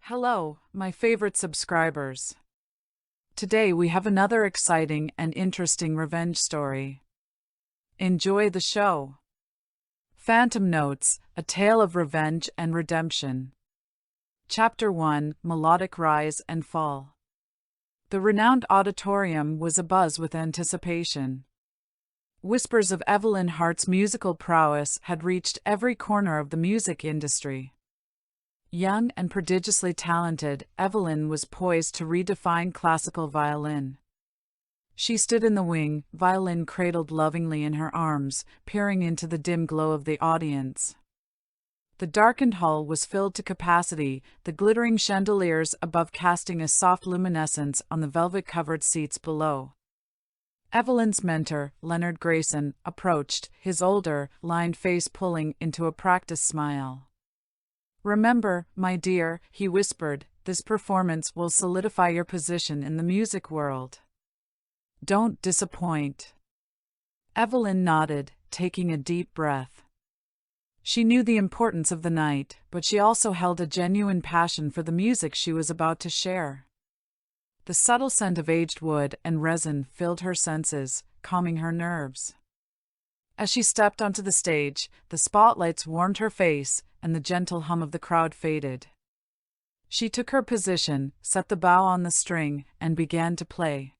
Hello, my favorite subscribers. Today we have another exciting and interesting revenge story. Enjoy the show. Phantom Notes, A Tale of Revenge and Redemption. Chapter 1, Melodic Rise and Fall. The renowned auditorium was abuzz with anticipation. Whispers of Evelyn Hart's musical prowess had reached every corner of the music industry. Young and prodigiously talented, Evelyn was poised to redefine classical violin. She stood in the wing, violin cradled lovingly in her arms, peering into the dim glow of the audience. The darkened hall was filled to capacity, the glittering chandeliers above casting a soft luminescence on the velvet-covered seats below. Evelyn's mentor, Leonard Grayson, approached, his older, lined face pulling into a practiced smile. "Remember, my dear," he whispered, "this performance will solidify your position in the music world. Don't disappoint." Evelyn nodded, taking a deep breath. She knew the importance of the night, but she also held a genuine passion for the music she was about to share. The subtle scent of aged wood and resin filled her senses, calming her nerves. As she stepped onto the stage, the spotlights warmed her face, and the gentle hum of the crowd faded. She took her position, set the bow on the string, and began to play.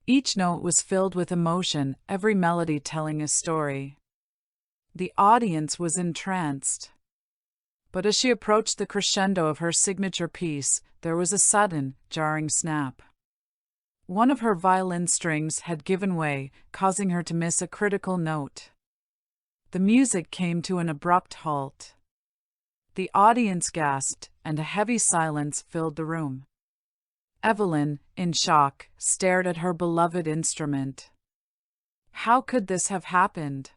Each note was filled with emotion, every melody telling a story. The audience was entranced. But as she approached the crescendo of her signature piece, there was a sudden, jarring snap. One of her violin strings had given way, causing her to miss a critical note. The music came to an abrupt halt. The audience gasped, and a heavy silence filled the room. Evelyn, in shock, stared at her beloved instrument. How could this have happened?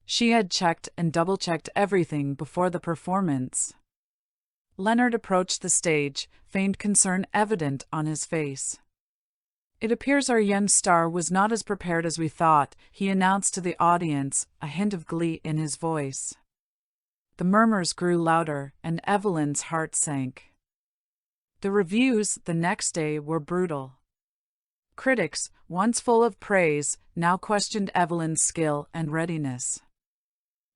She had checked and double-checked everything before the performance. Leonard approached the stage, feigned concern evident on his face. "It appears our young star was not as prepared as we thought," he announced to the audience, a hint of glee in his voice. The murmurs grew louder, and Evelyn's heart sank. The reviews the next day were brutal. Critics, once full of praise, now questioned Evelyn's skill and readiness.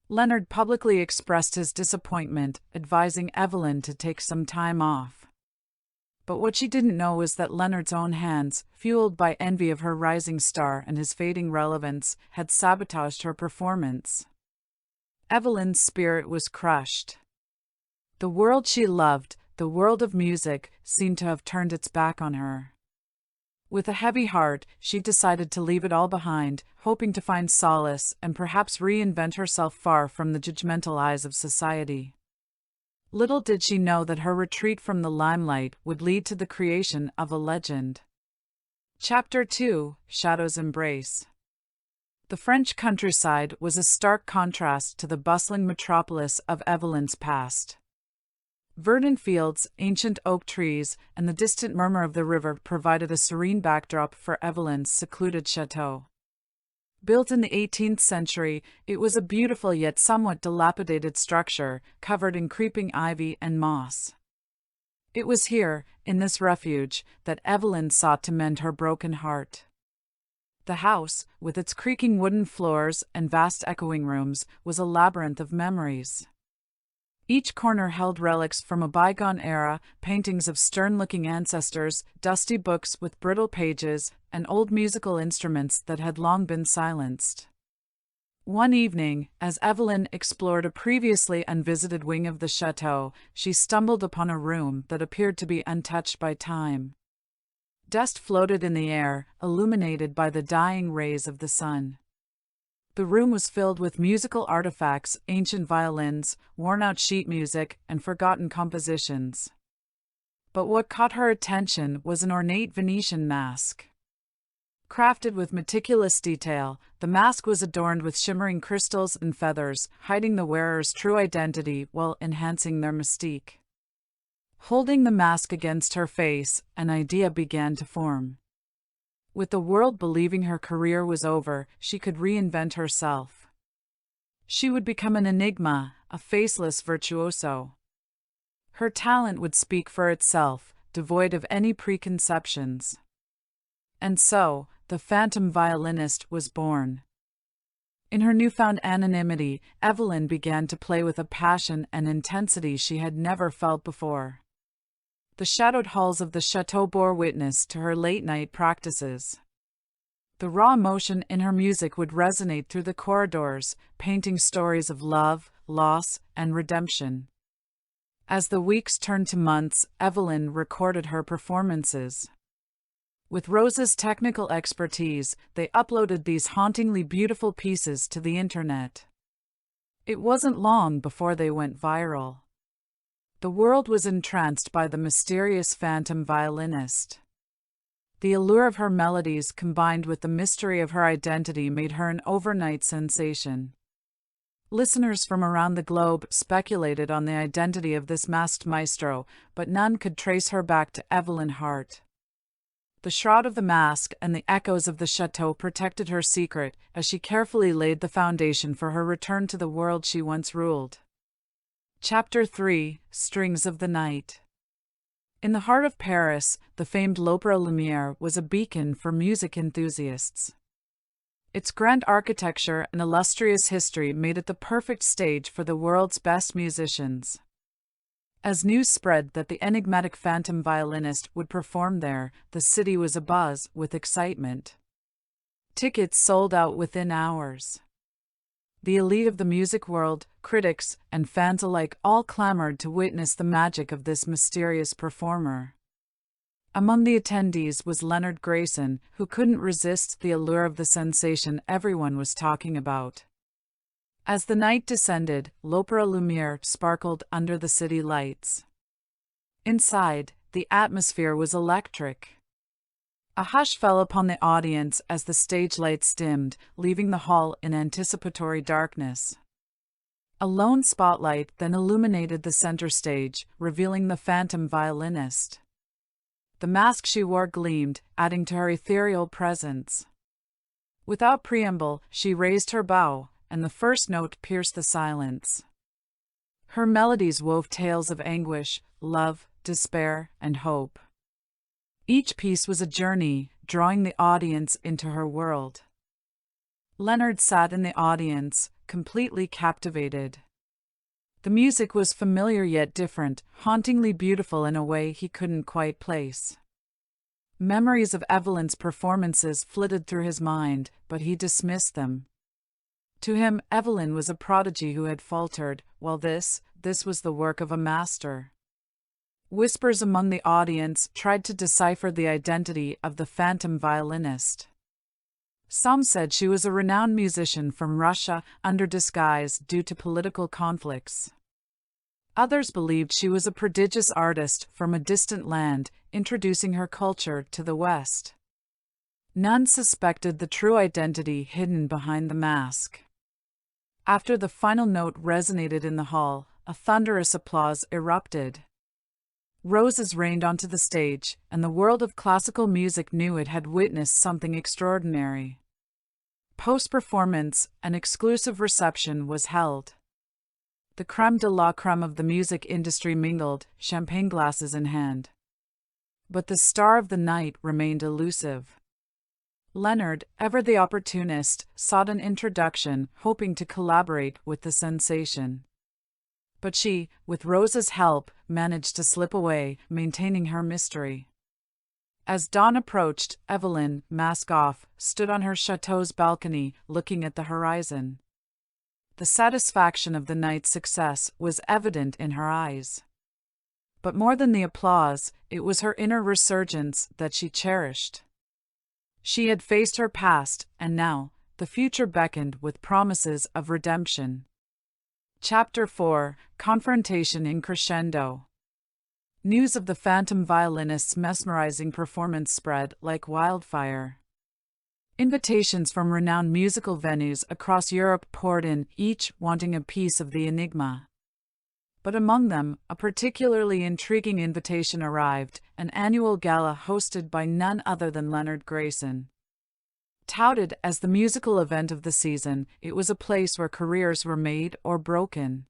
Leonard publicly expressed his disappointment, advising Evelyn to take some time off. But what she didn't know was that Leonard's own hands, fueled by envy of her rising star and his fading relevance, had sabotaged her performance. Evelyn's spirit was crushed. The world she loved, the world of music, seemed to have turned its back on her. With a heavy heart, she decided to leave it all behind, hoping to find solace and perhaps reinvent herself far from the judgmental eyes of society. Little did she know that her retreat from the limelight would lead to the creation of a legend. Chapter 2, Shadow's Embrace. The French countryside was a stark contrast to the bustling metropolis of Evelyn's past. Verdant fields, ancient oak trees, and the distant murmur of the river provided a serene backdrop for Evelyn's secluded chateau. Built in the 18th century, it was a beautiful yet somewhat dilapidated structure, covered in creeping ivy and moss. It was here, in this refuge, that Evelyn sought to mend her broken heart. The house, with its creaking wooden floors and vast echoing rooms, was a labyrinth of memories. Each corner held relics from a bygone era, paintings of stern-looking ancestors, dusty books with brittle pages, and old musical instruments that had long been silenced. One evening, as Evelyn explored a previously unvisited wing of the chateau, she stumbled upon a room that appeared to be untouched by time. Dust floated in the air, illuminated by the dying rays of the sun. The room was filled with musical artifacts, ancient violins, worn-out sheet music, and forgotten compositions. But what caught her attention was an ornate Venetian mask. Crafted with meticulous detail, the mask was adorned with shimmering crystals and feathers, hiding the wearer's true identity while enhancing their mystique. Holding the mask against her face, an idea began to form. With the world believing her career was over, she could reinvent herself. She would become an enigma, a faceless virtuoso. Her talent would speak for itself, devoid of any preconceptions. And so, the phantom violinist was born. In her newfound anonymity, Evelyn began to play with a passion and intensity she had never felt before. The shadowed halls of the chateau bore witness to her late-night practices. The raw emotion in her music would resonate through the corridors, painting stories of love, loss, and redemption. As the weeks turned to months, Evelyn recorded her performances. With Rose's technical expertise, they uploaded these hauntingly beautiful pieces to the internet. It wasn't long before they went viral. The world was entranced by the mysterious phantom violinist. The allure of her melodies combined with the mystery of her identity made her an overnight sensation. Listeners from around the globe speculated on the identity of this masked maestro, but none could trace her back to Evelyn Hart. The shroud of the mask and the echoes of the chateau protected her secret as she carefully laid the foundation for her return to the world she once ruled. Chapter 3: Strings of the Night. In the heart of Paris, the famed l'Opéra Lumière was a beacon for music enthusiasts. Its grand architecture and illustrious history made it the perfect stage for the world's best musicians. As news spread that the enigmatic phantom violinist would perform there, the city was abuzz with excitement. Tickets sold out within hours. The elite of the music world, critics, and fans alike all clamored to witness the magic of this mysterious performer. Among the attendees was Leonard Grayson, who couldn't resist the allure of the sensation everyone was talking about. As the night descended, l'Opéra Lumière sparkled under the city lights. Inside, the atmosphere was electric. A hush fell upon the audience as the stage lights dimmed, leaving the hall in anticipatory darkness. A lone spotlight then illuminated the center stage, revealing the phantom violinist. The mask she wore gleamed, adding to her ethereal presence. Without preamble, she raised her bow, and the first note pierced the silence. Her melodies wove tales of anguish, love, despair, and hope. Each piece was a journey, drawing the audience into her world. Leonard sat in the audience, completely captivated. The music was familiar yet different, hauntingly beautiful in a way he couldn't quite place. Memories of Evelyn's performances flitted through his mind, but he dismissed them. To him, Evelyn was a prodigy who had faltered, while this was the work of a master. Whispers among the audience tried to decipher the identity of the phantom violinist. Some said she was a renowned musician from Russia under disguise due to political conflicts. Others believed she was a prodigious artist from a distant land, introducing her culture to the West. None suspected the true identity hidden behind the mask. After the final note resonated in the hall, a thunderous applause erupted. Roses rained onto the stage, and the world of classical music knew it had witnessed something extraordinary. Post-performance, an exclusive reception was held. The crème de la crème of the music industry mingled, champagne glasses in hand. But the star of the night remained elusive. Leonard, ever the opportunist, sought an introduction, hoping to collaborate with the sensation. But she, with Rose's help, managed to slip away, maintaining her mystery. As dawn approached, Evelyn, mask off, stood on her chateau's balcony, looking at the horizon. The satisfaction of the night's success was evident in her eyes. But more than the applause, it was her inner resurgence that she cherished. She had faced her past, and now, the future beckoned with promises of redemption. Chapter 4: Confrontation in Crescendo. News of the phantom violinist's mesmerizing performance spread like wildfire. Invitations from renowned musical venues across Europe poured in, each wanting a piece of the enigma. But among them, a particularly intriguing invitation arrived, an annual gala hosted by none other than Leonard Grayson. Touted as the musical event of the season, it was a place where careers were made or broken.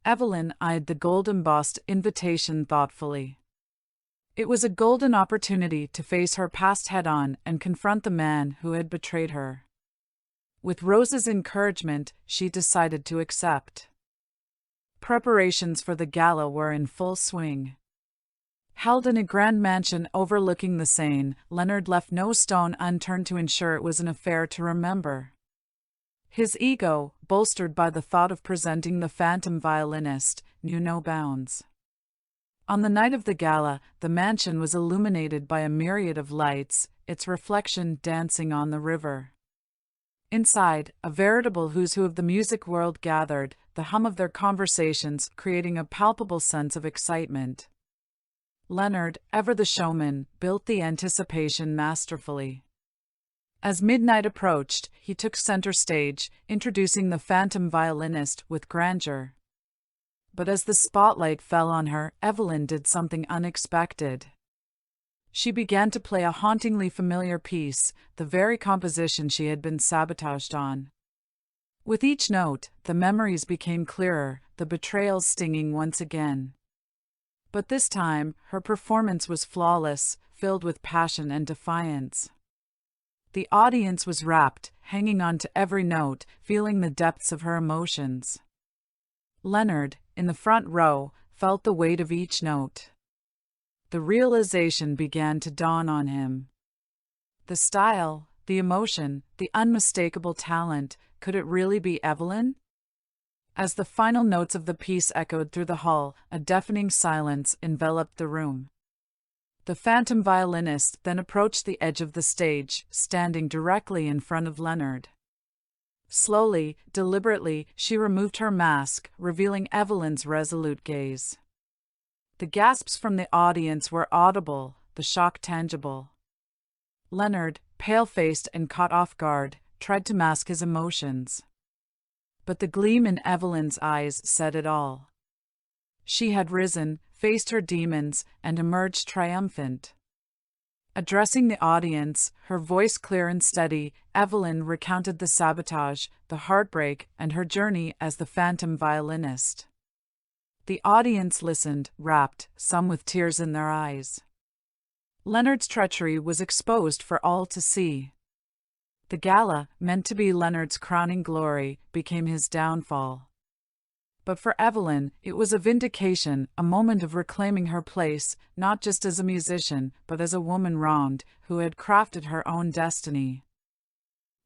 Evelyn eyed the gold-embossed invitation thoughtfully. It was a golden opportunity to face her past head-on and confront the man who had betrayed her. With Rose's encouragement, she decided to accept. Preparations for the gala were in full swing. Held in a grand mansion overlooking the Seine, Leonard left no stone unturned to ensure it was an affair to remember. His ego, bolstered by the thought of presenting the phantom violinist, knew no bounds. On the night of the gala, the mansion was illuminated by a myriad of lights, its reflection dancing on the river. Inside, a veritable who's who of the music world gathered, the hum of their conversations creating a palpable sense of excitement. Leonard, ever the showman, built the anticipation masterfully. As midnight approached, he took center stage, introducing the phantom violinist with grandeur. But as the spotlight fell on her, Evelyn did something unexpected. She began to play a hauntingly familiar piece, the very composition she had been sabotaged on. With each note, the memories became clearer, the betrayals stinging once again. But this time, her performance was flawless, filled with passion and defiance. The audience was rapt, hanging on to every note, feeling the depths of her emotions. Leonard, in the front row, felt the weight of each note. The realization began to dawn on him. The style, the emotion, the unmistakable talent, could it really be Evelyn? As the final notes of the piece echoed through the hall, a deafening silence enveloped the room. The phantom violinist then approached the edge of the stage, standing directly in front of Leonard. Slowly, deliberately, she removed her mask, revealing Evelyn's resolute gaze. The gasps from the audience were audible, the shock tangible. Leonard, pale-faced and caught off guard, tried to mask his emotions. But the gleam in Evelyn's eyes said it all. She had risen, faced her demons, and emerged triumphant. Addressing the audience, her voice clear and steady, Evelyn recounted the sabotage, the heartbreak, and her journey as the phantom violinist. The audience listened, rapt, some with tears in their eyes. Leonard's treachery was exposed for all to see. The gala, meant to be Leonard's crowning glory, became his downfall. But for Evelyn, it was a vindication, a moment of reclaiming her place, not just as a musician, but as a woman wronged, who had crafted her own destiny.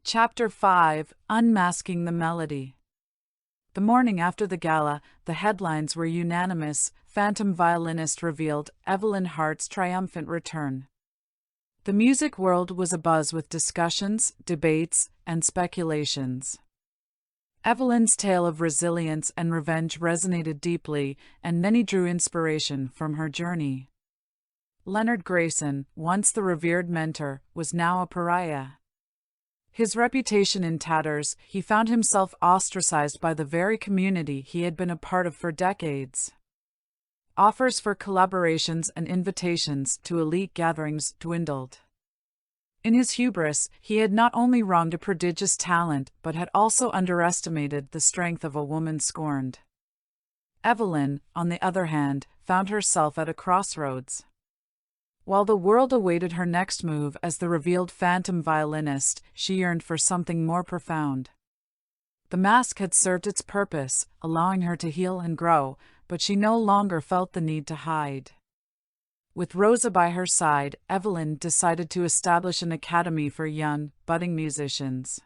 Chapter 5: Unmasking the Melody. The morning after the gala, the headlines were unanimous: phantom violinist revealed, Evelyn Hart's triumphant return. The music world was abuzz with discussions, debates, and speculations. Evelyn's tale of resilience and revenge resonated deeply, and many drew inspiration from her journey. Leonard Grayson, once the revered mentor, was now a pariah. His reputation in tatters, he found himself ostracized by the very community he had been a part of for decades. Offers for collaborations and invitations to elite gatherings dwindled. In his hubris, he had not only wronged a prodigious talent, but had also underestimated the strength of a woman scorned. Evelyn, on the other hand, found herself at a crossroads. While the world awaited her next move as the revealed phantom violinist, she yearned for something more profound. The mask had served its purpose, allowing her to heal and grow, but she no longer felt the need to hide. With Rosa by her side, Evelyn decided to establish an academy for young, budding musicians.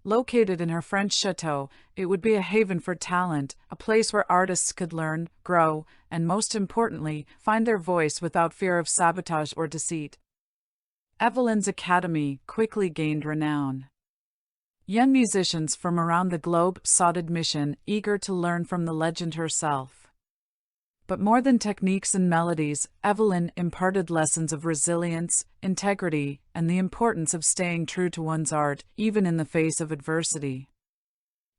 Located in her French chateau, it would be a haven for talent, a place where artists could learn, grow, and most importantly, find their voice without fear of sabotage or deceit. Evelyn's academy quickly gained renown. Young musicians from around the globe sought admission, eager to learn from the legend herself. But more than techniques and melodies, Evelyn imparted lessons of resilience, integrity, and the importance of staying true to one's art, even in the face of adversity.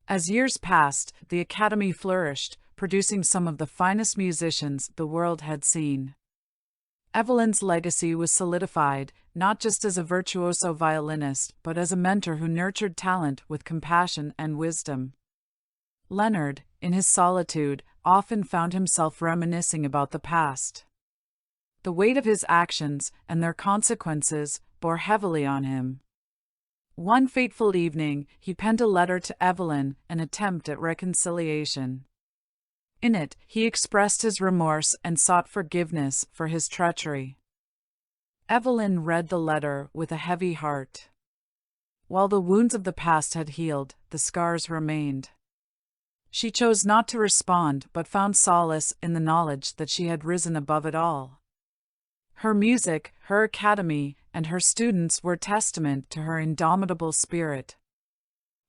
As years passed, the academy flourished, producing some of the finest musicians the world had seen. Evelyn's legacy was solidified, not just as a virtuoso violinist, but as a mentor who nurtured talent with compassion and wisdom. Leonard, in his solitude, often found himself reminiscing about the past. The weight of his actions and their consequences bore heavily on him. One fateful evening, he penned a letter to Evelyn, an attempt at reconciliation. In it, he expressed his remorse and sought forgiveness for his treachery. Evelyn read the letter with a heavy heart. While the wounds of the past had healed, the scars remained. She chose not to respond but found solace in the knowledge that she had risen above it all. Her music, her academy, and her students were testament to her indomitable spirit.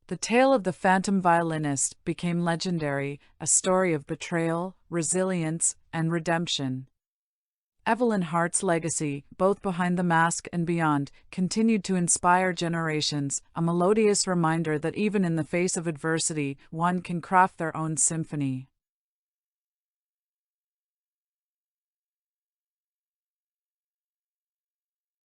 The tale of the phantom violinist became legendary, a story of betrayal, resilience, and redemption. Evelyn Hart's legacy, both behind the mask and beyond, continued to inspire generations, a melodious reminder that even in the face of adversity, one can craft their own symphony.